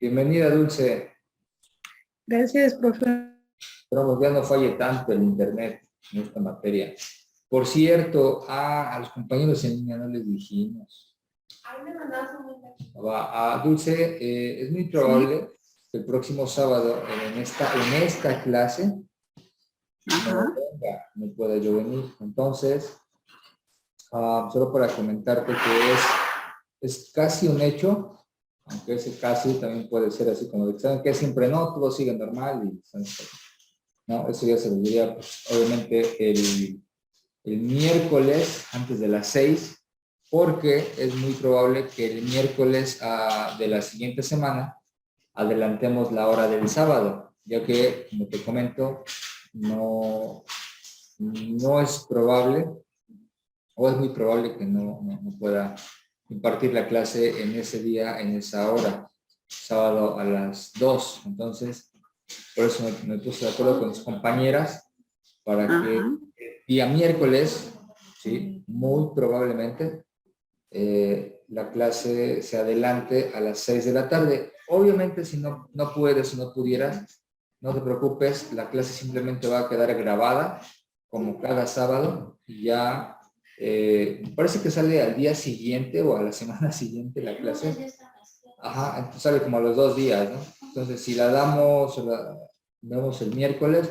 Bienvenida, Dulce. Gracias, profe. Esperamos ya no falle tanto el internet en esta materia. Por cierto, a los compañeros en línea no les dijimos. A Dulce, es muy probable que el próximo sábado en esta clase no pueda yo venir. Entonces, solo para comentarte que es casi un hecho, aunque ese casi también puede ser así como de, ¿saben qué? Siempre no, todo sigue normal y no, eso ya se lo diría, pues, obviamente el miércoles antes de las 6, porque es muy probable que el miércoles de la siguiente semana adelantemos la hora del sábado, ya que, como te comento, no es probable, o es muy probable que no pueda impartir la clase en ese día, en esa hora, sábado a las 2. Entonces, por eso me puse de acuerdo con mis compañeras para que el día miércoles, ¿sí? Muy probablemente, la clase se adelante a las 6 de la tarde. Obviamente, si no puedes o no pudieras, no te preocupes, la clase simplemente va a quedar grabada, como cada sábado, y ya, me parece que sale al día siguiente o a la semana siguiente la clase. Ajá, entonces sale como a los 2 días, ¿no? Entonces, si la damos, vemos el miércoles,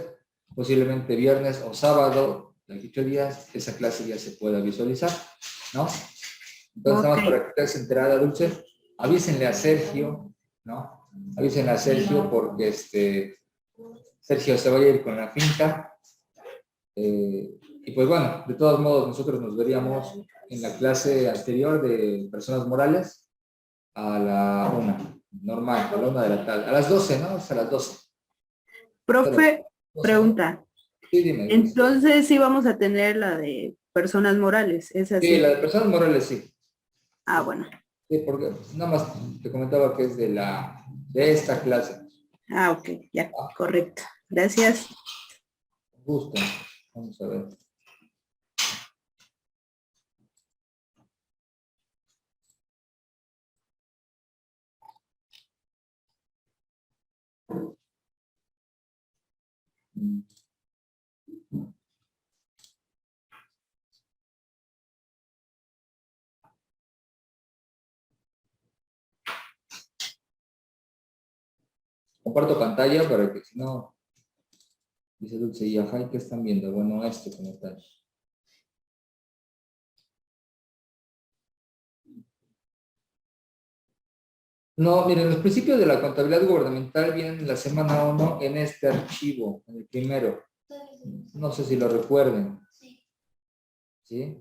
posiblemente viernes o sábado, de 8 días, esa clase ya se pueda visualizar, ¿no? Entonces, nada más para que estés enterada, Dulce, avísenle a Sergio, ¿no? Avísenle a Sergio porque Sergio se va a ir con la finca. Y pues bueno, de todos modos, nosotros nos veríamos en la clase anterior de personas morales a la 1, normal, a la 1 de la tarde, a las 12, ¿no? Es a las 12. Profe, 12, ¿no? pregunta. Sí, dime. Entonces sí vamos a tener la de personas morales, ¿es así? Sí, la de personas morales sí. Ah, bueno. Sí, porque nada más te comentaba que es de esta clase. Ah, ok, ya, correcto. Gracias. Gusto. Vamos a ver. Comparto pantalla para que si no, dice Dulce, y ajá, ¿y qué están viendo? Bueno, esto como tal. No, miren, los principios de la contabilidad gubernamental vienen en la semana 1 en este archivo, en el primero. No sé si lo recuerden. ¿Sí?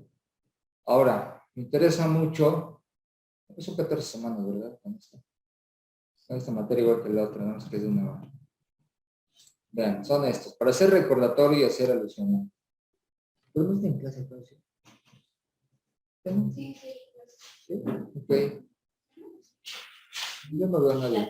Ahora, me interesa mucho, son 14 semanas, ¿verdad? Con esta materia igual que la otra, no sé qué es de una hora. Vean, son estos, para hacer recordatorio y hacer alusión. ¿Pero no está en clase, entonces? Sí. ¿Sí? Ok. Yo no veo a nadie.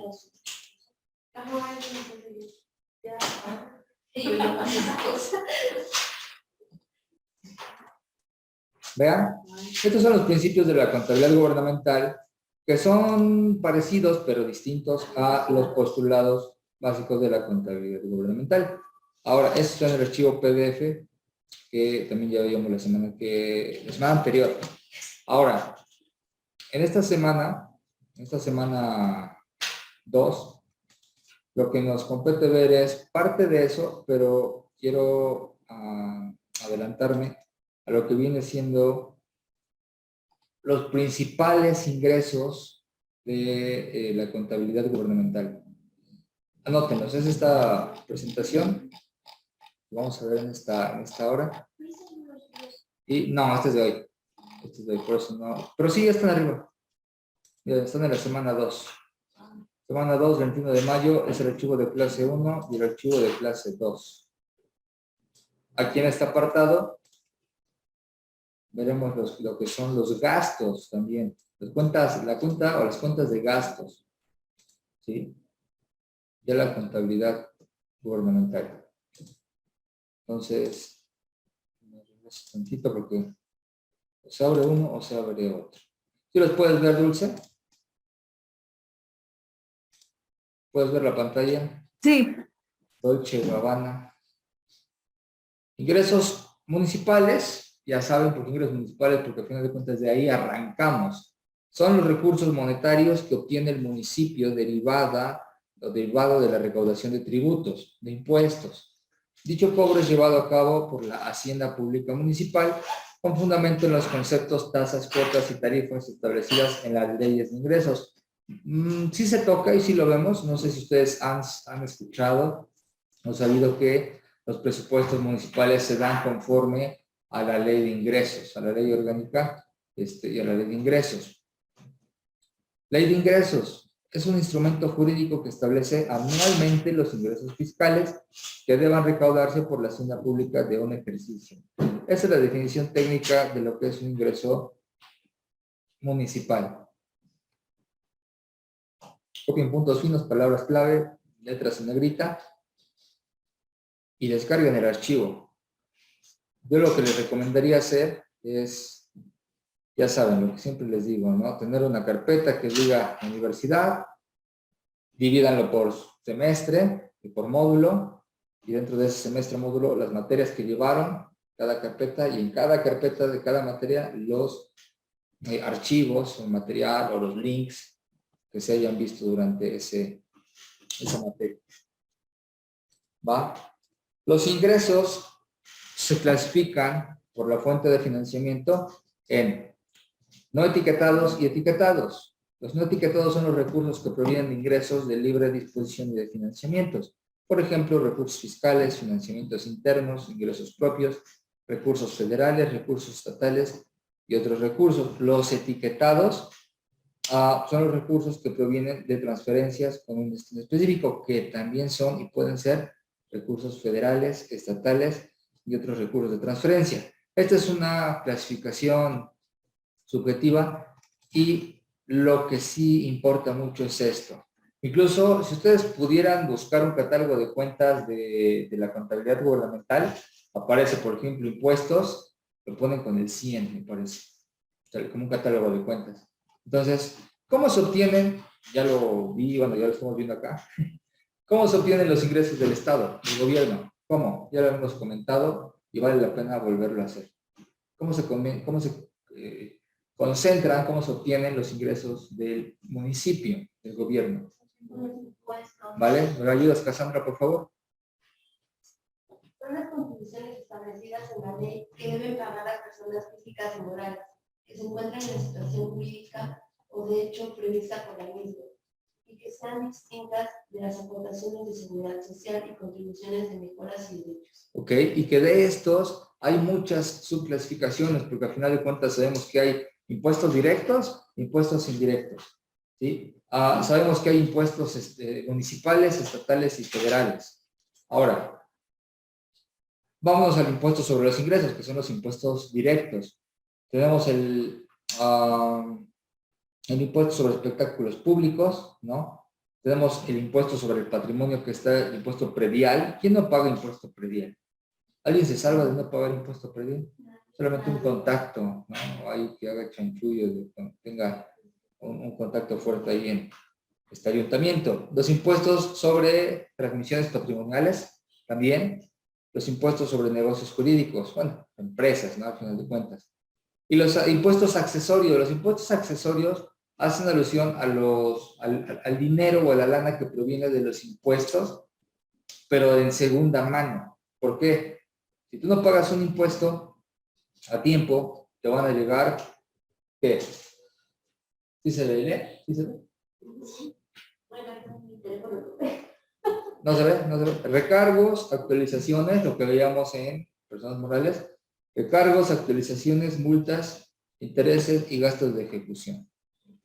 Vean, estos son los principios de la contabilidad gubernamental que son parecidos pero distintos a los postulados básicos de la contabilidad gubernamental. Ahora, esto está en el archivo PDF que también ya vimos la semana anterior. Ahora, en esta semana 2, lo que nos compete ver es parte de eso, pero quiero adelantarme a lo que viene siendo los principales ingresos de la contabilidad gubernamental. Anótenlos, es esta presentación. Vamos a ver en esta hora. Y no, este es de hoy. Este es de hoy, por eso no. Pero sí, están arriba. Mira, están en la semana 2. Semana 2, 21 de mayo, es el archivo de clase 1 y el archivo de clase 2. Aquí en este apartado veremos lo que son los gastos también. La cuenta o las cuentas de gastos. ¿Sí? De la contabilidad gubernamental. Entonces, me regreso tantito porque o se abre uno o se abre otro. ¿Sí los puedes ver, Dulce? ¿Puedes ver la pantalla? Sí. Dolce & Gabbana. Ingresos municipales, ya saben por qué ingresos municipales, porque al final de cuentas de ahí arrancamos. Son los recursos monetarios que obtiene el municipio derivado de la recaudación de tributos, de impuestos. Dicho cobro es llevado a cabo por la Hacienda Pública Municipal con fundamento en los conceptos, tasas, cuotas y tarifas establecidas en las leyes de ingresos. Sí se toca y sí lo vemos. No sé si ustedes han escuchado o sabido que los presupuestos municipales se dan conforme a la ley de ingresos, a la ley orgánica y a la ley de ingresos. Ley de ingresos es un instrumento jurídico que establece anualmente los ingresos fiscales que deban recaudarse por la hacienda pública de un ejercicio. Esa es la definición técnica de lo que es un ingreso municipal. Copien puntos finos, palabras clave, letras en negrita y descarguen el archivo. Yo lo que les recomendaría hacer es, ya saben, lo que siempre les digo, ¿no? Tener una carpeta que diga universidad, divídanlo por semestre y por módulo, y dentro de ese semestre módulo las materias que llevaron, cada carpeta, y en cada carpeta de cada materia los archivos, el material o los links que se hayan visto durante esa materia. ¿Va? Los ingresos se clasifican por la fuente de financiamiento en no etiquetados y etiquetados. Los no etiquetados son los recursos que provienen de ingresos de libre disposición y de financiamientos. Por ejemplo, recursos fiscales, financiamientos internos, ingresos propios, recursos federales, recursos estatales y otros recursos. Los etiquetados son los recursos que provienen de transferencias con un destino específico, que también son y pueden ser recursos federales, estatales y otros recursos de transferencia. Esta es una clasificación subjetiva y lo que sí importa mucho es esto. Incluso si ustedes pudieran buscar un catálogo de cuentas de la contabilidad gubernamental, aparece, por ejemplo, impuestos, lo ponen con el 100, me parece, o sea, como un catálogo de cuentas. Entonces, ¿cómo se obtienen? Ya lo vi, bueno, ya lo estamos viendo acá. ¿Cómo se obtienen los ingresos del Estado, del gobierno? ¿Cómo? Ya lo hemos comentado y vale la pena volverlo a hacer. ¿Cómo se concentran, cómo se obtienen los ingresos del municipio, del gobierno? ¿Vale? ¿Me ayudas, Cassandra, por favor? Son las contribuciones establecidas en la ley que deben pagar las personas físicas y morales que se encuentran en la situación jurídica o de hecho prevista por la misma y que sean distintas de las aportaciones de seguridad social y contribuciones de mejoras y derechos. Ok, y que de estos hay muchas subclasificaciones, porque al final de cuentas sabemos que hay impuestos directos, impuestos indirectos, ¿sí? Sabemos que hay impuestos municipales, estatales y federales. Ahora, vámonos al impuesto sobre los ingresos, que son los impuestos directos. Tenemos el impuesto sobre espectáculos públicos, ¿no? Tenemos el impuesto sobre el patrimonio, que está el impuesto predial. ¿Quién no paga impuesto predial? ¿Alguien se salva de no pagar impuesto predial? Solamente un contacto, ¿no? Hay que haga chanchullo, tenga un contacto fuerte ahí en este ayuntamiento. Los impuestos sobre transmisiones patrimoniales, también. Los impuestos sobre negocios jurídicos, bueno, empresas, ¿no? Al final de cuentas. Y los impuestos accesorios. Los impuestos accesorios hacen alusión al dinero o a la lana que proviene de los impuestos, pero en segunda mano. ¿Por qué? Si tú no pagas un impuesto a tiempo, te van a llegar, ¿qué? ¿Sí se lee? ¿Sí se ve? No se ve, no se ve. Recargos, actualizaciones, lo que veíamos en personas morales. Recargos, actualizaciones, multas, intereses y gastos de ejecución.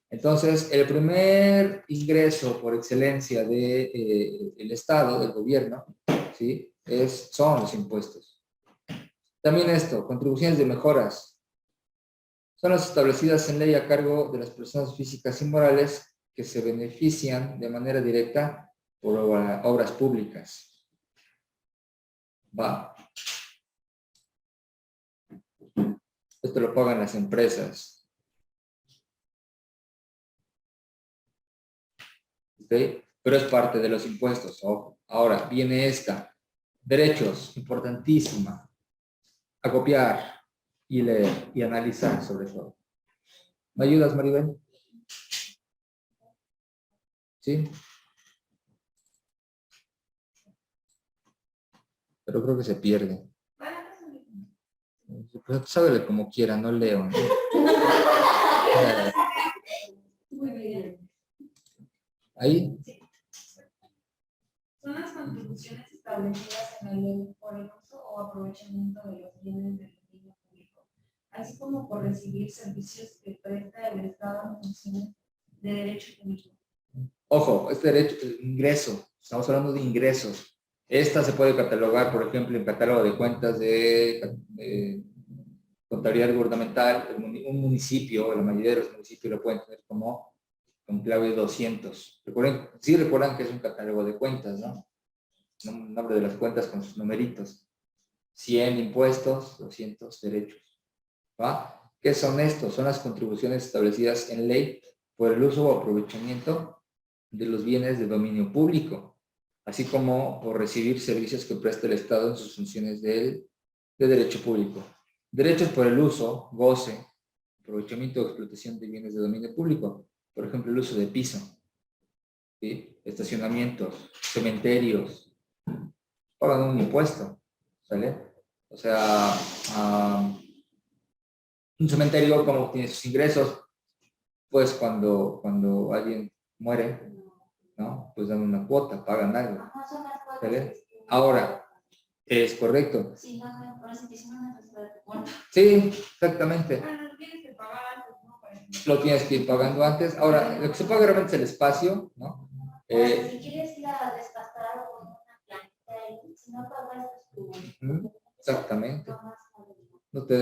Entonces, el primer ingreso por excelencia del Estado, del gobierno, ¿sí? Son los impuestos. También esto, contribuciones de mejoras. Son las establecidas en ley a cargo de las personas físicas y morales que se benefician de manera directa por obras públicas. ¿Va? Esto lo pagan las empresas. ¿Ok? pero es parte de los impuestos. Ojo. Ahora, viene esta. Derechos, importantísima. A copiar y leer y analizar sobre todo. ¿Me ayudas, Maribel? ¿Sí? Pero creo que se pierde. Pues sábele como quiera, no leo, ¿no? Muy bien. Ahí. Son las contribuciones establecidas en la ley por el uso o aprovechamiento de los bienes del dominio público, así como por recibir servicios que presta el Estado en funciones de derecho público. Ojo, este derecho, ingreso, estamos hablando de ingresos. Esta se puede catalogar, por ejemplo, en catálogo de cuentas de contabilidad gubernamental. Un municipio, la mayoría de los municipios lo pueden tener como con clave 200. Sí recuerdan que es un catálogo de cuentas, ¿no? El nombre de las cuentas con sus numeritos. 100 impuestos, 200 derechos. ¿Va? ¿Qué son estos? Son las contribuciones establecidas en ley por el uso o aprovechamiento de los bienes de dominio público, así como por recibir servicios que presta el Estado en sus funciones de derecho público. Derechos por el uso, goce, aprovechamiento o explotación de bienes de dominio público. Por ejemplo, el uso de piso, ¿sí? Estacionamientos, cementerios, pagan un impuesto, ¿sale? O sea, un cementerio, como tiene sus ingresos, pues cuando alguien muere, ¿no? Pues dan una cuota, pagan algo. Ajá, son las cuotas ¿Sale? que- Ahora, es correcto. Sí, no, por eso te hicieron una transferencia de cuenta. Sí, exactamente. Bueno, lo tienes que pagar antes, ¿no? Para que- Lo tienes que ir pagando antes. Ahora, lo que se paga realmente es el espacio, ¿no? O sea, si quieres ir a despastar con una plantita y si no pagas, pues tu... Exactamente. Tomas algo. No te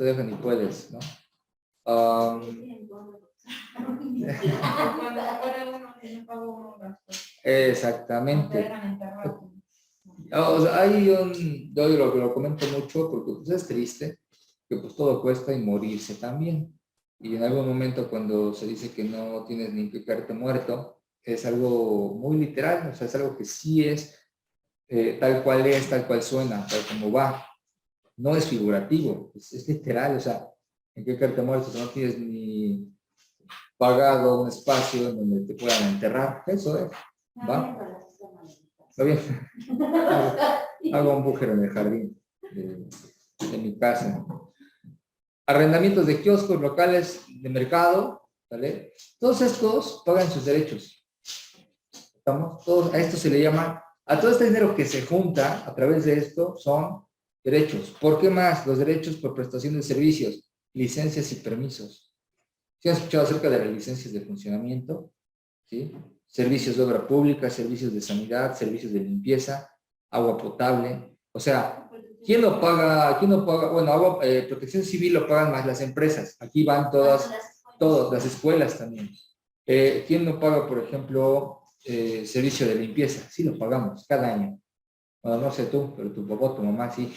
dejan ni puedes, ¿no? Cuando muere uno, que no pagó uno gasto. No te Exactamente. dejan enterrado. O sea, hay yo lo comento mucho porque pues, es triste que pues todo cuesta y morirse también. Y en algún momento cuando se dice que no tienes ni que caerte muerto, es algo muy literal, o sea, es algo que sí es tal cual suena, tal como va. No es figurativo, es literal, o sea, en qué caerte muerto, o sea, no tienes ni pagado un espacio en donde te puedan enterrar, eso es. ¿Va? Está bien. Hago un bújero en el jardín de mi casa. Arrendamientos de kioscos, locales de mercado, ¿vale? Todos estos pagan sus derechos. ¿Estamos? Todos, a esto se le llama, a todo este dinero que se junta a través de esto son derechos. ¿Por qué más? Los derechos por prestación de servicios, licencias y permisos. ¿Sí han escuchado acerca de las licencias de funcionamiento? ¿Sí? Servicios de obra pública, servicios de sanidad, servicios de limpieza, agua potable. O sea, ¿quién lo paga? Bueno, protección civil lo pagan más las empresas. Aquí van todas, las escuelas también. ¿Quién no paga, por ejemplo, servicio de limpieza? Sí lo pagamos cada año. Bueno, no sé tú, pero tu papá, tu mamá, sí.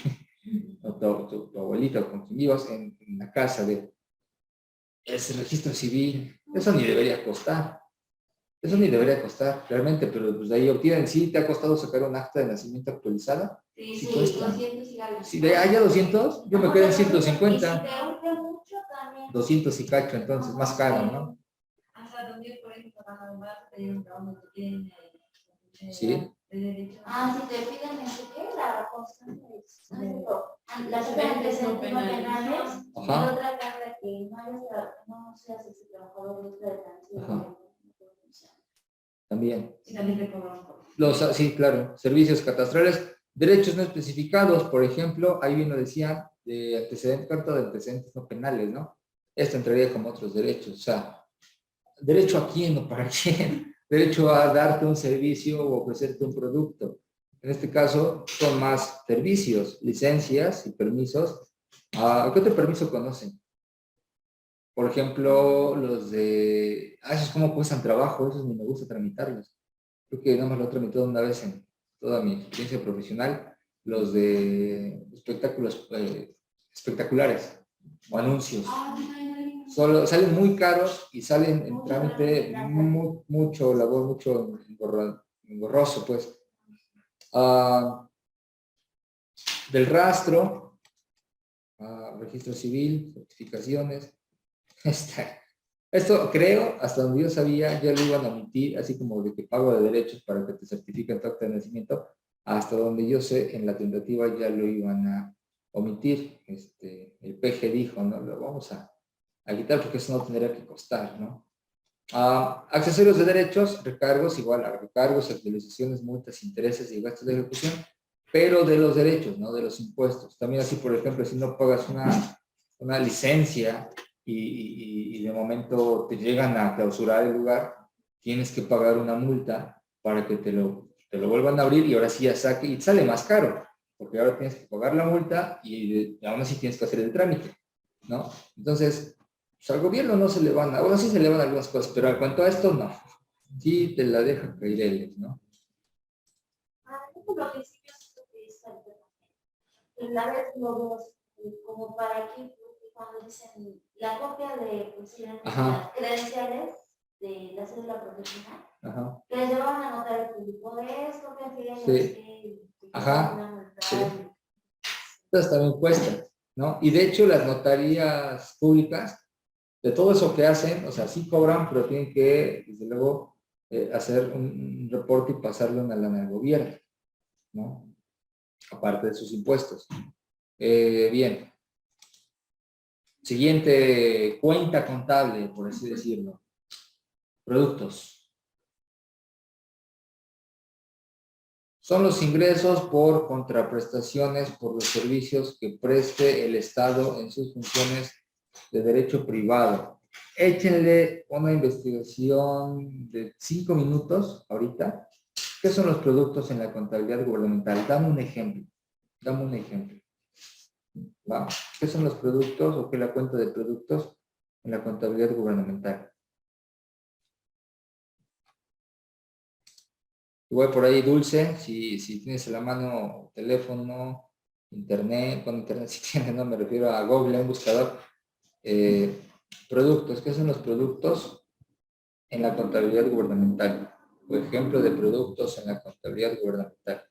O tu abuelito con quien vivas en la casa de ese registro civil. Eso ni debería costar. Eso ni debería costar, realmente, pero pues de ahí obtienen. ¿Sí te ha costado sacar un acta de nacimiento actualizada? Sí, Sí sí, cuesta. 200 y algo. Si de allá 200, yo me quedé en Y si 150. te urge mucho también. 200 y cacho, entonces, más caro, ¿no? Hasta donde por ejemplo trabajan más, te dieron trabajo que tienen Sí. de derecho. Ah, si te piden ¿qué? La constancia de las antecedentes no penales. Y Ajá. otra carta que no seas ese trabajador de Ajá. También. Y también te cobran por. Sí, claro. Servicios catastrales. Derechos no especificados, por ejemplo, ahí bien lo decía, de antecedentes, carta de antecedentes no penales, ¿no? Esto entraría como otros derechos. O sea, ¿derecho a quién o para quién? Derecho a darte un servicio o ofrecerte un producto. En este caso, son más servicios, licencias y permisos. ¿Qué otro permiso conocen? Por ejemplo, los de... esos cómo cuestan trabajo, esos ni me gusta tramitarlos. Creo que nada más lo he tramitado una vez en toda mi experiencia profesional. Los de espectáculos espectaculares o anuncios. Solo, salen muy caros y salen en trámite mucho labor, mucho engorroso, pues. Del rastro, registro civil, certificaciones. Esto creo, hasta donde yo sabía, ya lo iban a omitir, así como de que pago de derechos para que te certifiquen tu acta de nacimiento, hasta donde yo sé, en la tentativa ya lo iban a omitir. El PG dijo, no, lo vamos a quitar porque eso no tendría que costar, ¿no? Accesorios de derechos, recargos, igual a recargos, actualizaciones, multas, intereses y gastos de ejecución, pero de los derechos, no de los impuestos. También así, por ejemplo, si no pagas una licencia y de momento te llegan a clausurar el lugar, tienes que pagar una multa para que te lo vuelvan a abrir y ahora sí ya saque y sale más caro, porque ahora tienes que pagar la multa y aún así tienes que hacer el trámite, ¿no? Entonces, pues al gobierno no se le van, ahora sí se le van algunas cosas, pero en cuanto a esto, no. Sí te la deja caer él, ¿no? Como lo que sí yo siento que es la vez lo como para que cuando dicen la copia de pues, las credenciales de la cédula profesional, Ajá. que les llevan a anotar el público de esto, que Sí. Ajá. Sí. Entonces también cuesta, ¿no? Y de hecho las notarías públicas, de todo eso que hacen, o sea, sí cobran, pero tienen que, desde luego, hacer un reporte y pasarle una lana al gobierno, ¿no? Aparte de sus impuestos. Bien. Siguiente cuenta contable, por así decirlo. Productos. Son los ingresos por contraprestaciones por los servicios que preste el Estado en sus funciones de derecho privado. Échenle una investigación de 5 minutos ahorita. ¿Qué son los productos en la contabilidad gubernamental? Dame un ejemplo. Dame un ejemplo. ¿Va? ¿Qué son los productos o qué es la cuenta de productos en la contabilidad gubernamental? Igual por ahí, Dulce, si tienes a la mano teléfono, internet, con internet si tienes, no me refiero a Google, a un buscador. Productos, ¿qué son los productos en la contabilidad gubernamental? Por ejemplo, de productos en la contabilidad gubernamental.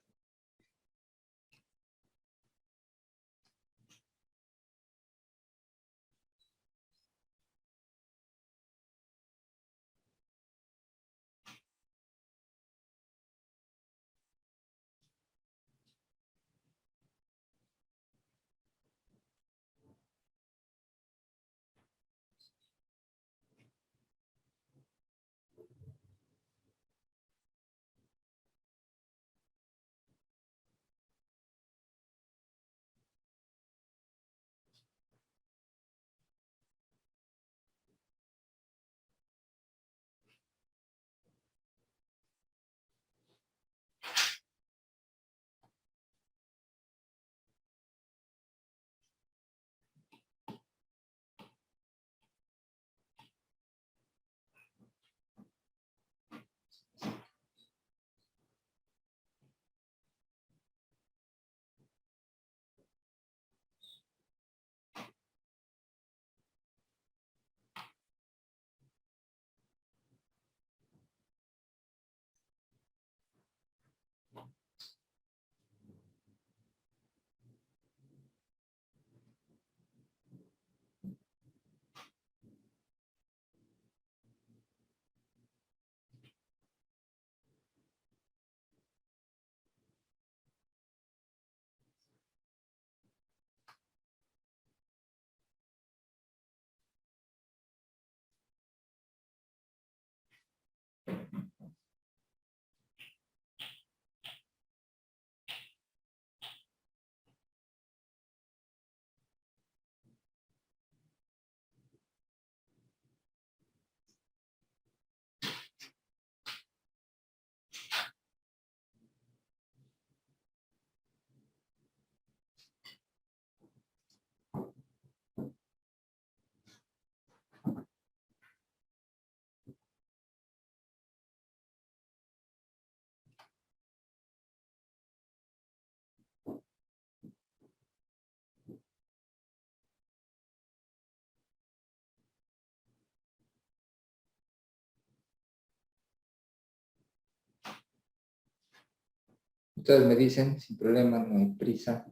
Ustedes me dicen, sin problema, no hay prisa.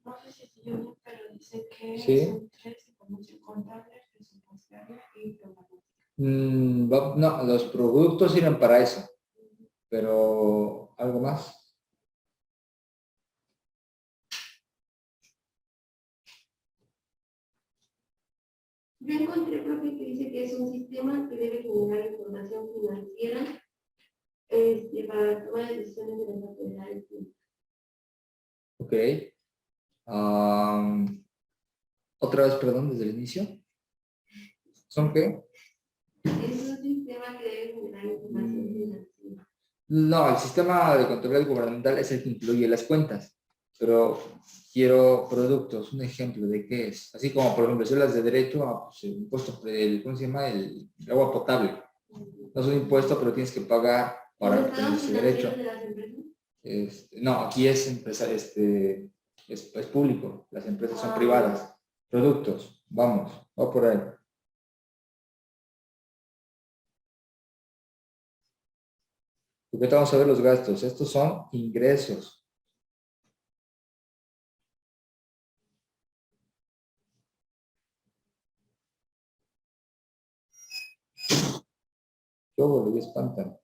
No sé si yo no, pero dice que Sí. son 3: información contable, presupuestaria y programática. No, los productos sirven para eso. Pero, ¿algo más? Yo encontré, profe, que dice que es un sistema que debe generar información financiera para la toma de decisiones de las autoridades públicas. Ok. Otra vez, perdón, desde el inicio. ¿Son qué? Es un sistema que debe generar información financiera. No, el sistema de control gubernamental es el que incluye las cuentas, pero quiero productos, un ejemplo de qué es. Así como, por ejemplo, si hablas de derecho, pues, el impuesto, ¿cómo se llama? El agua potable. No es un impuesto, pero tienes que pagar para ¿Los obtener estados ese derecho. financieros de las empresas? No, aquí es empresa, es público, las empresas son Ah. privadas. Productos, vamos, va por ahí. Porque vamos a ver los gastos. Estos son ingresos. Yo volví a espantar.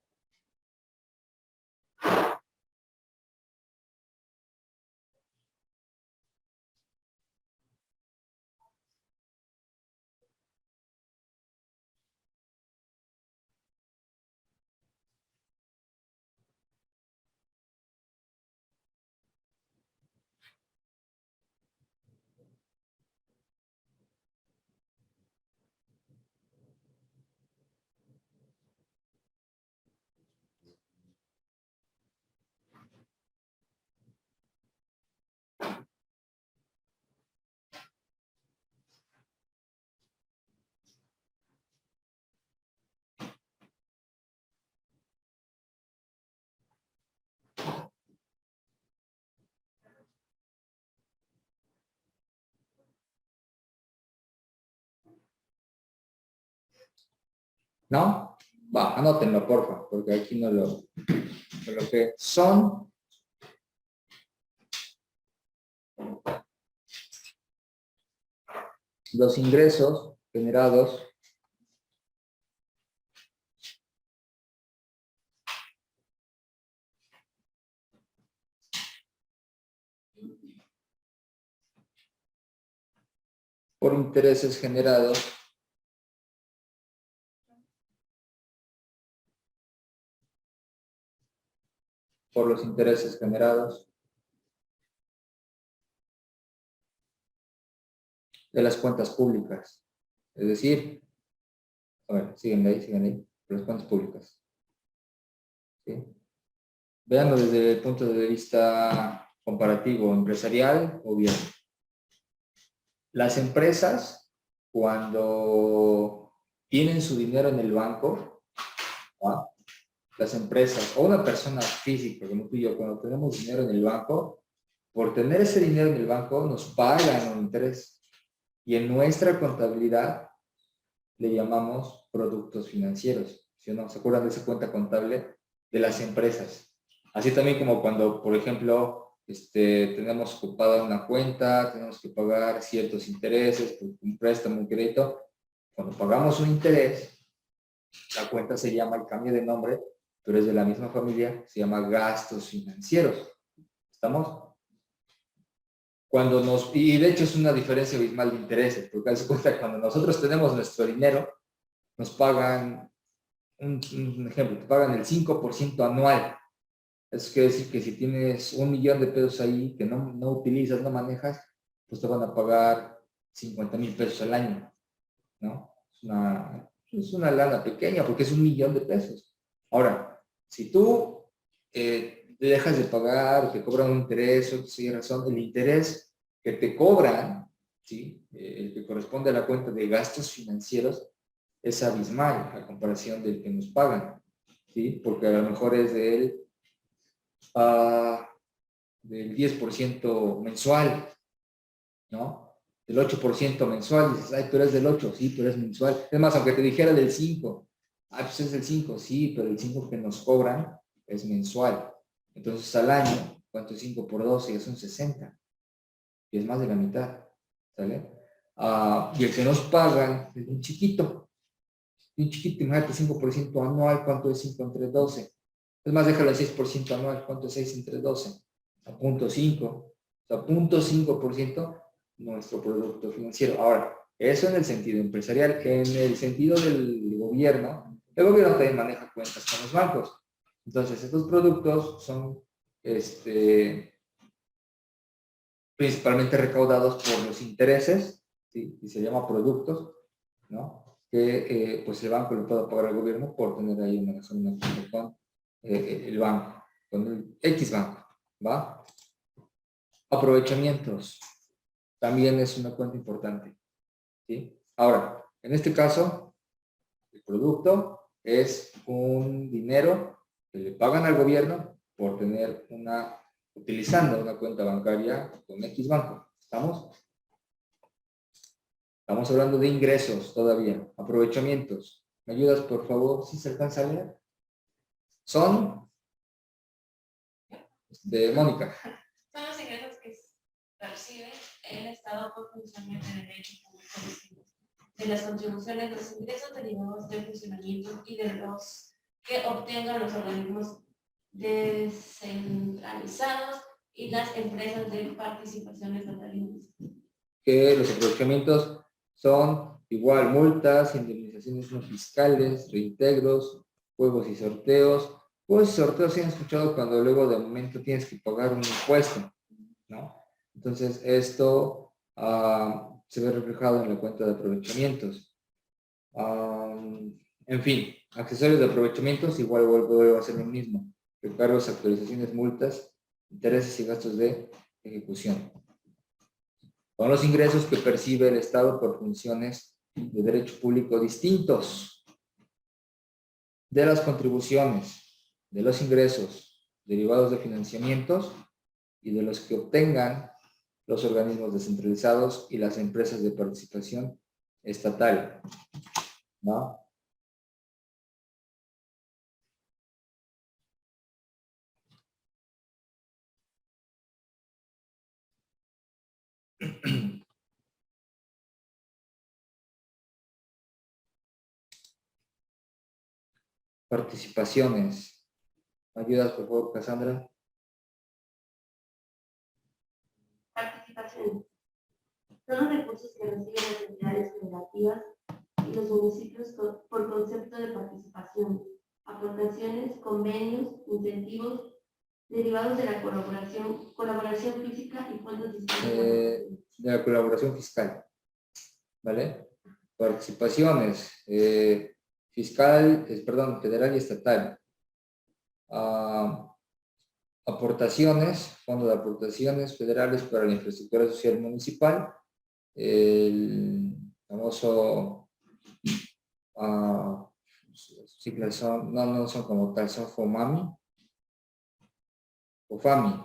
¿No? Va, anótenlo, porfa, porque aquí no lo que son los ingresos generados por intereses generados por los intereses generados de las cuentas públicas. Es decir, a ver, siguen ahí, las cuentas públicas. ¿Sí? Veanlo desde el punto de vista comparativo empresarial o bien. Las empresas, cuando tienen su dinero en el banco, ¿va? las empresas o una persona física como tú y yo, cuando tenemos dinero en el banco, por tener ese dinero en el banco nos pagan un interés. Y en nuestra contabilidad le llamamos productos financieros. ¿Sí o no? ¿Se acuerdan de esa cuenta contable de las empresas? Así también como cuando, por ejemplo, tenemos ocupada una cuenta, tenemos que pagar ciertos intereses, por un préstamo, un crédito. Cuando pagamos un interés, la cuenta se llama, el cambio de nombre, pero es de la misma familia, se llama gastos financieros. ¿Estamos? Y de hecho es una diferencia abismal de intereses, porque haz de cuenta, cuando nosotros tenemos nuestro dinero, nos pagan, un ejemplo, te pagan el 5% anual. Eso quiere decir que si tienes 1,000,000 de pesos ahí que no utilizas, no manejas, pues te van a pagar 50,000 pesos al año, ¿no? Es una lana pequeña porque es 1,000,000 de pesos. Ahora, si tú dejas de pagar, te cobran un interés, o si razón, el interés que te cobran, ¿sí? El que corresponde a la cuenta de gastos financieros, es abismal a comparación del que nos pagan, ¿sí? Porque a lo mejor es del 10% mensual, ¿no? Del 8% mensual, dices, ay, pero es del 8, sí, pero es mensual. Es más, aunque te dijera del 5, pues es del 5, sí, pero el 5 que nos cobran es mensual. Entonces al año, ¿cuánto es 5 por 12? Ya son 60. Y es más de la mitad, ¿sale? Y el que nos pagan es un chiquito, imagínate 5% anual, ¿cuánto es 5 entre 12? Es más, déjalo al 6% anual, ¿cuánto es 6 entre 12? A 0,5. O sea, 0,5% nuestro producto financiero. Ahora, eso en el sentido empresarial. En el sentido del gobierno, el gobierno también maneja cuentas con los bancos. Entonces, estos productos son principalmente recaudados por los intereses, ¿sí? Y se llama productos, ¿no? Que pues el banco le puede pagar al gobierno por tener ahí una cuenta con el banco, con el X banco, ¿va? Aprovechamientos, también es una cuenta importante, ¿sí? Ahora, en este caso, el producto es un dinero que le pagan al gobierno por tener utilizando una cuenta bancaria con X banco. ¿Estamos? Estamos hablando de ingresos todavía, aprovechamientos. ¿Me ayudas, por favor? ¿Sí se alcanza a leer? Son de Mónica. Son los ingresos que percibe el Estado por funcionamiento del derecho público distinto, de las contribuciones, los ingresos derivados del funcionamiento y de los que obtengan los organismos descentralizados y las empresas de participación estatal. Que los aprovechamientos son igual multas, indemnizaciones no fiscales, reintegros, juegos y sorteos. Juegos y sorteos se han escuchado cuando luego de momento tienes que pagar un impuesto, ¿no? Entonces esto se ve reflejado en la cuenta de aprovechamientos. En fin, accesorios de aprovechamientos igual vuelvo a hacer lo mismo. Recargos, actualizaciones, multas, intereses y gastos de ejecución. Son los ingresos que percibe el Estado por funciones de derecho público distintos de las contribuciones, de los ingresos derivados de financiamientos y de los que obtengan los organismos descentralizados y las empresas de participación estatal, ¿no? Participaciones. ¿Me ayudas, por favor, Cassandra? Participación. Son los recursos que reciben las entidades federativas y los municipios por concepto de participación, aportaciones, convenios, incentivos, derivados de la colaboración física y fondos De la colaboración fiscal, ¿vale? Participaciones, federal y estatal. Aportaciones, fondo de aportaciones federales para la infraestructura social municipal, el famoso siglas son, no son como tal, son FOMAMI, FOFAMI,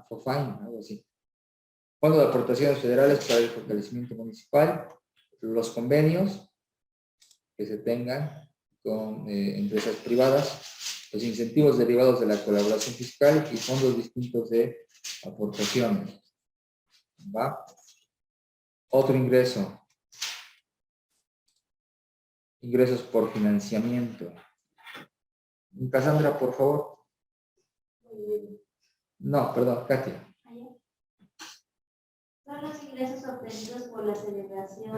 FOFAIN, algo así. Fondo de aportaciones federales para el fortalecimiento municipal, los convenios que se tengan con empresas privadas, los incentivos derivados de la colaboración fiscal y fondos distintos de aportaciones. ¿Va? Otro ingreso. Ingresos por financiamiento. Cassandra, por favor. No, perdón, Katia. Son los ingresos obtenidos por la celebración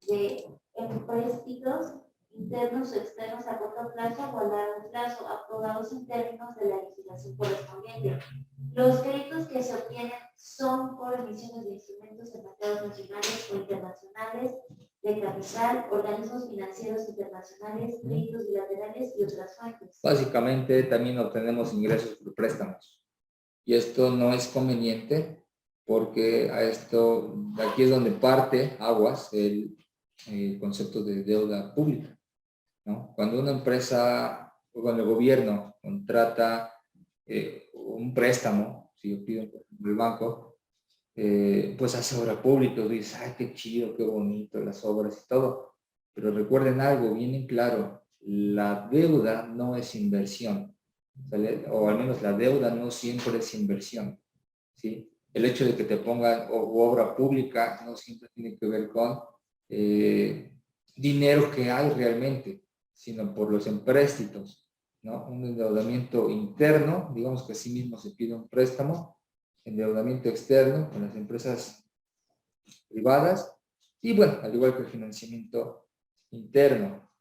de empréstitos internos o externos a corto plazo o a largo plazo, aprobados en términos de la legislación correspondiente. Los créditos que se obtienen son por emisiones de instrumentos en mercados nacionales o internacionales, de capital, organismos financieros internacionales, créditos bilaterales y otras fuentes. Básicamente también obtenemos ingresos por préstamos. Y esto no es conveniente porque a esto, aquí es donde parte aguas el concepto de deuda pública, ¿no? Cuando una empresa o cuando el gobierno contrata un préstamo, si yo pido del banco, pues hace obra pública, dice, ay, qué chido, qué bonito, las obras y todo. Pero recuerden algo, bien en claro, la deuda no es inversión, ¿sale? O al menos la deuda no siempre es inversión, ¿sí? El hecho de que te pongan obra pública no siempre tiene que ver con dinero que hay realmente, sino por los empréstitos, ¿no? Un endeudamiento interno, digamos que así mismo se pide un préstamo, endeudamiento externo con las empresas privadas y bueno, al igual que el financiamiento interno.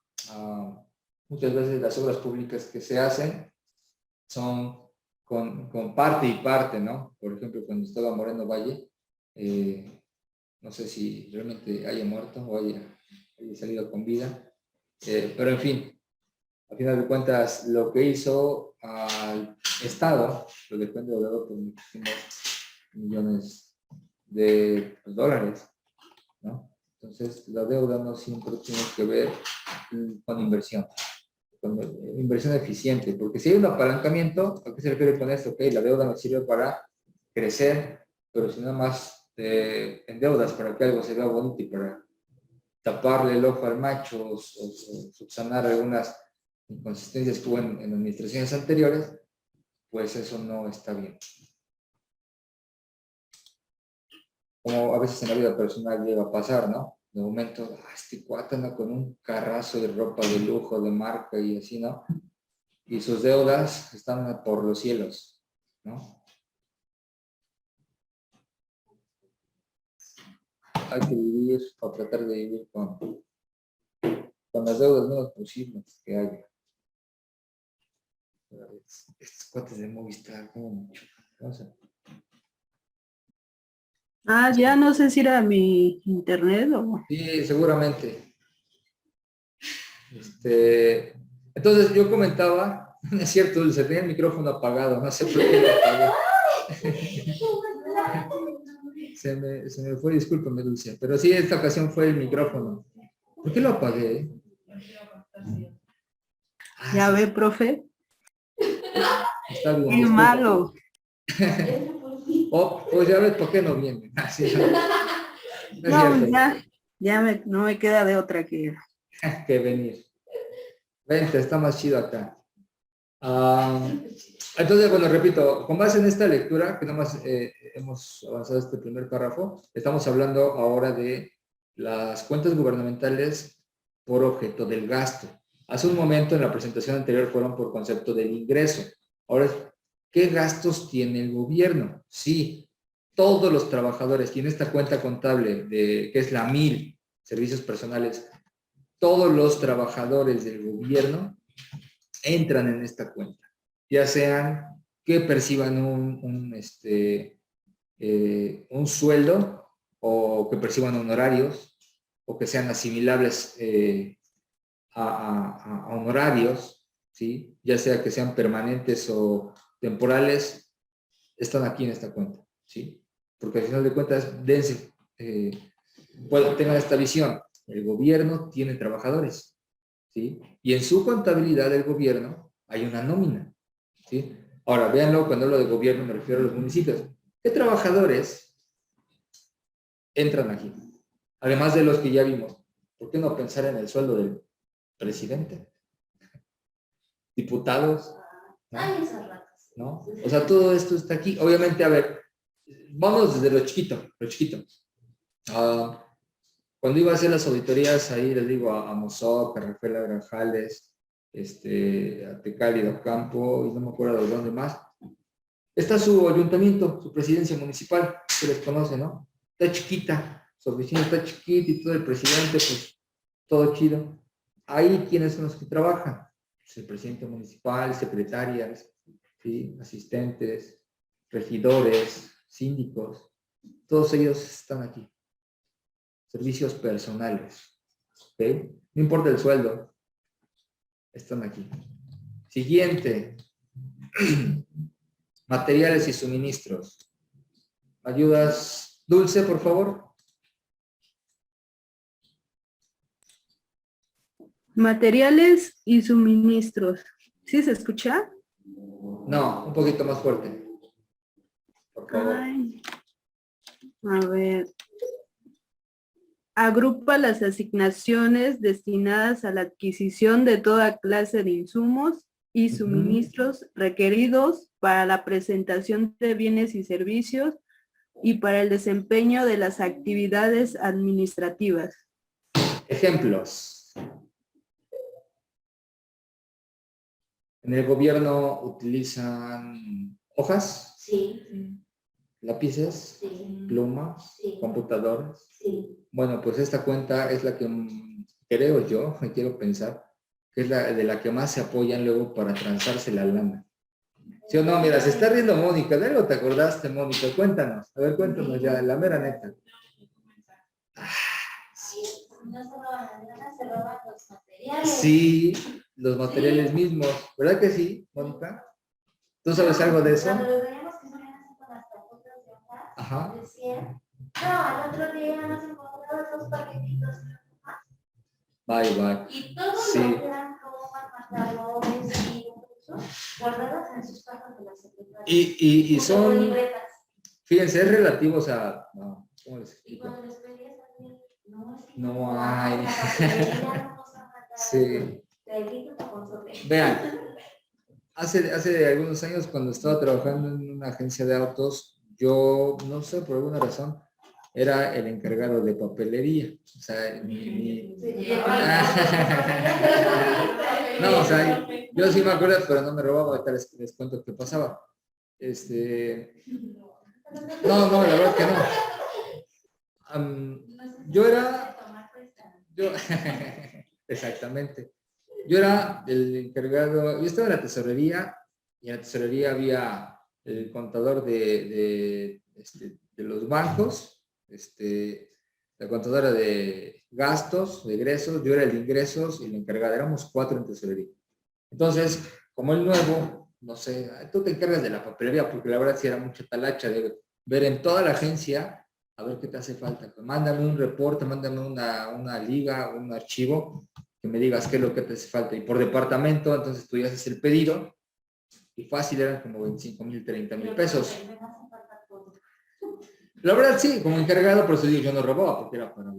Muchas veces las obras públicas que se hacen son con parte y parte, ¿no? Por ejemplo, cuando estaba Moreno Valle, no sé si realmente haya muerto o haya salido con vida, pero en fin, a final de cuentas, lo que hizo al Estado, lo dejó endeudado por muchísimos millones de dólares, ¿no? Entonces, la deuda no siempre tiene que ver con inversión. Inversión eficiente, porque si hay un apalancamiento, ¿a qué se refiere con esto? Ok, la deuda nos sirve para crecer, pero si nada más endeudas para que algo se vea bonito y para taparle el ojo al macho o subsanar algunas inconsistencias que hubo en administraciones anteriores, pues eso no está bien. Como a veces en la vida personal llega a pasar, ¿no? De momento, este cuate anda con un carrazo de ropa de lujo, de marca y así, ¿no? Y sus deudas están por los cielos, ¿no? Hay que vivir o tratar de vivir con las deudas menos posibles que haya. Estos cuates de Movistar, como mucho. No sé. Ya no sé si era mi internet o... Sí, seguramente. Entonces yo comentaba, no es cierto, Dulce, tenía el micrófono apagado, no sé por qué lo apagué. Se me fue, discúlpame, Dulce, pero sí, esta ocasión fue el micrófono. ¿Por qué lo apagué? Ya ve, profe. Está bien. Qué malo. Pues ya ves por qué no viene. Así, No, no me queda de otra que... que venir. Vente, está más chido acá. Entonces, bueno, repito, con base en esta lectura, que nomás hemos avanzado este primer párrafo, estamos hablando ahora de las cuentas gubernamentales por objeto del gasto. Hace un momento en la presentación anterior fueron por concepto del ingreso. Ahora, ¿qué gastos tiene el gobierno? Sí, todos los trabajadores, tiene esta cuenta contable que es la 1000, servicios personales, todos los trabajadores del gobierno entran en esta cuenta, ya sean que perciban un sueldo o que perciban honorarios o que sean asimilables a honorarios, ¿sí? Ya sea que sean permanentes o temporales, están aquí en esta cuenta, ¿sí? Porque al final de cuentas, tengan esta visión. El gobierno tiene trabajadores, ¿sí? Y en su contabilidad del gobierno hay una nómina, ¿sí? Ahora, véanlo, cuando hablo de gobierno me refiero a los municipios. ¿Qué trabajadores entran aquí? Además de los que ya vimos. ¿Por qué no pensar en el sueldo del presidente? Diputados, ¿no? Ay, esas ratas. ¿No? O sea, todo esto está aquí. Obviamente, a ver, vamos desde lo chiquito, lo chiquito. Cuando iba a hacer las auditorías, ahí les digo a Mozoc, a Rafael Granjales, a Tecali, a Campo, y no me acuerdo de dónde más. Está su ayuntamiento, su presidencia municipal, se les conoce, ¿no? Está chiquita, su oficina está chiquita y todo el presidente, pues, todo chido. Ahí, ¿quiénes son los que trabajan? Pues el presidente municipal, secretarias, ¿sí? Asistentes, regidores, síndicos, todos ellos están aquí. Servicios personales, ¿ok? No importa el sueldo, están aquí. Siguiente. Materiales y suministros. Ayudas. Dulce, por favor. Materiales y suministros. ¿Sí se escucha? No, un poquito más fuerte. Por favor. Ay. A ver. Agrupa las asignaciones destinadas a la adquisición de toda clase de insumos y suministros requeridos para la presentación de bienes y servicios y para el desempeño de las actividades administrativas. Ejemplos. En el gobierno utilizan hojas, Sí, lápices, sí, plumas, sí, computadoras. sí. Bueno, pues esta cuenta es la que creo yo, me quiero pensar, que es la de la que más se apoyan luego para transarse la lana. ¿Sí o no? Mira, se está riendo Mónica. ¿De algo te acordaste, Mónica? Cuéntanos. A ver, cuéntanos ya, la mera neta. No se roban las ganas, se roban los materiales. Sí, los materiales mismos. ¿Verdad que sí, Mónica? ¿Tú sabes algo de eso? Cuando lo veíamos que salían así con las tarjetas de hojas, Ajá. decían, no, al otro día nos encontramos los paquetitos de hojas. Bye, bye. Y todos Sí. lo eran como pantalones y incluso guardadas en sus cajas de la secretaria. Y Junto con son, libretas. fíjense, es relativo, o sea, no, ¿cómo les Y explico? cuando les pedías también, no, es que No hay. la papelería no nos ha mandado. Sí. Trailito con sope. Vean, hace algunos años cuando estaba trabajando en una agencia de autos, yo, no sé, por alguna razón, era el encargado de papelería. O sea, no, o sea, yo sí me acuerdo, pero no me robaba, ahorita les cuento qué pasaba. No, la verdad que no. Yo era... exactamente. Yo era el encargado, yo estaba en la tesorería, y en la tesorería había el contador de los bancos, la contadora de gastos, de egresos, yo era el de ingresos y el encargado, éramos 4 en tesorería. Entonces, como el nuevo, no sé, tú te encargas de la papelería, porque la verdad sí era mucha talacha de ver en toda la agencia, a ver qué te hace falta. Mándame un reporte, mándame una liga, un archivo, que me digas qué es lo que te hace falta. Y por departamento, entonces tú ya haces el pedido, y fácil eran como 25,000, 30,000 pesos. La verdad sí, como encargado, por eso digo, yo no robaba, porque era para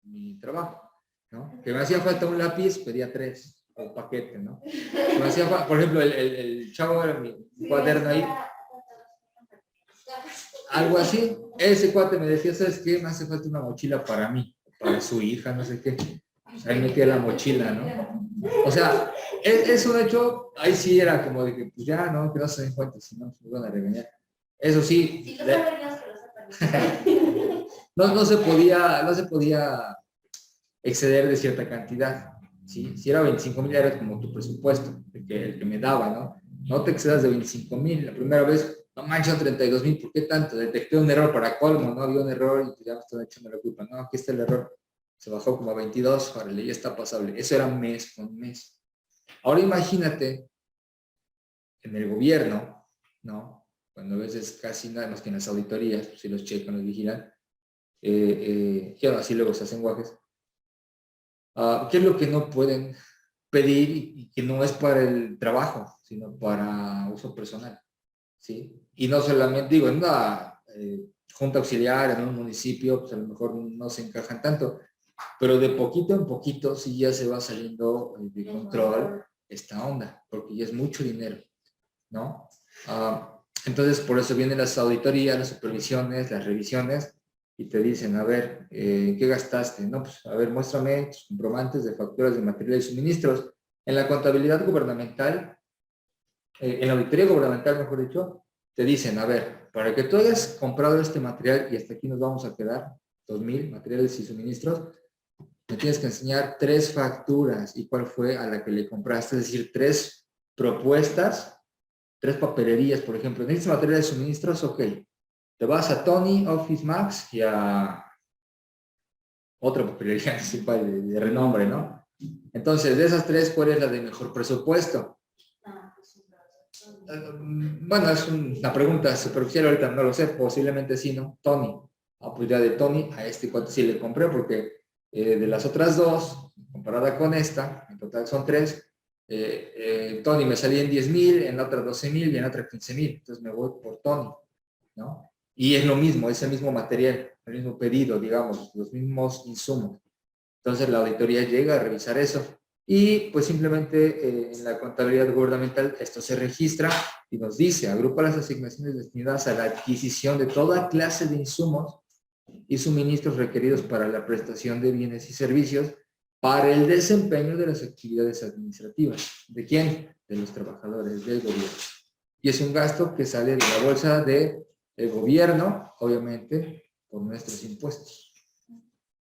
mi trabajo, ¿no? Que me hacía falta un lápiz, pedía 3, o paquete, ¿no? Me hacía por ejemplo, el chavo era mi cuaderno ahí. Algo así. Ese cuate me decía, ¿sabes qué? Me hace falta una mochila para mí, para su hija, no sé qué. Ahí metía la mochila, ¿no? O sea, es un hecho, ahí sí era como de que, pues ya, ¿no? Que no se den cuenta, si no, se van a regañar. Eso sí. Si lo saben Dios, que lo sepan. no se podía exceder de cierta cantidad, ¿sí? Si era 25,000 era como tu presupuesto, el que me daba, ¿no? No te excedas de 25,000. La primera vez, no manches, 32,000, ¿por qué tanto? Detecté un error para colmo, ¿no? Había un error y pues ya me están echando la culpa. No, aquí está el error. Se bajó como a 22, órale, ya está pasable. Eso era mes con mes. Ahora imagínate, en el gobierno, ¿no? Cuando a veces casi nada más que en las auditorías, pues, si los checan, los vigilan, y así luego se hacen guajes. ¿Qué es lo que no pueden pedir y que no es para el trabajo, sino para uso personal, ¿sí? Y no solamente, digo, en una junta auxiliar, en un municipio, pues a lo mejor no se encajan tanto, pero de poquito en poquito sí ya se va saliendo de control esta onda, porque ya es mucho dinero, ¿no? Entonces, por eso vienen las auditorías, las supervisiones, las revisiones, y te dicen, a ver, ¿qué gastaste? No, pues, a ver, muéstrame tus comprobantes de facturas de materiales y suministros. En la contabilidad gubernamental, en la auditoría gubernamental, mejor dicho, te dicen, a ver, para que tú hayas comprado este material, y hasta aquí nos vamos a quedar, 2,000 materiales y suministros, me tienes que enseñar 3 facturas y cuál fue a la que le compraste, es decir, 3 propuestas, 3 papelerías, por ejemplo. ¿Necesitas materiales de suministros? Ok. Te vas a Tony, Office Max y a otra papelería de renombre, ¿no? Entonces, de esas 3, ¿cuál es la de mejor presupuesto? Bueno, es una pregunta superficial, ahorita no lo sé, posiblemente sí, ¿no? Tony. Pues ya de Tony a este cuánto sí le compré, porque de las otras 2, comparada con esta, en total son 3, Tony me salía en 10,000, en la otra 12,000 y en la otra 15,000, entonces me voy por Tony, ¿no? Y es lo mismo, es el mismo material, el mismo pedido, digamos, los mismos insumos. Entonces la auditoría llega a revisar eso y pues simplemente en la contabilidad gubernamental esto se registra y nos dice, agrupa las asignaciones destinadas a la adquisición de toda clase de insumos y suministros requeridos para la prestación de bienes y servicios para el desempeño de las actividades administrativas. ¿De quién? De los trabajadores del gobierno. Y es un gasto que sale de la bolsa del gobierno, obviamente, por nuestros impuestos.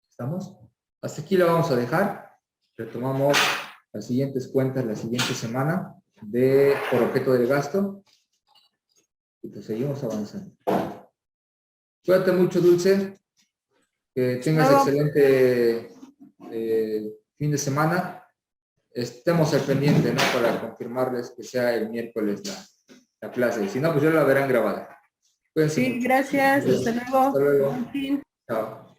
¿Estamos? Hasta aquí lo vamos a dejar. Retomamos las siguientes cuentas la siguiente semana por objeto del gasto. Y pues seguimos avanzando. Cuídate mucho, Dulce. Que tengas excelente fin de semana. Estemos al pendiente, ¿no? Para confirmarles que sea el miércoles la clase. Si no, pues ya la verán grabada. Cuídense Sí, mucho. gracias. Hasta luego. Hasta luego. Buen fin. Chao.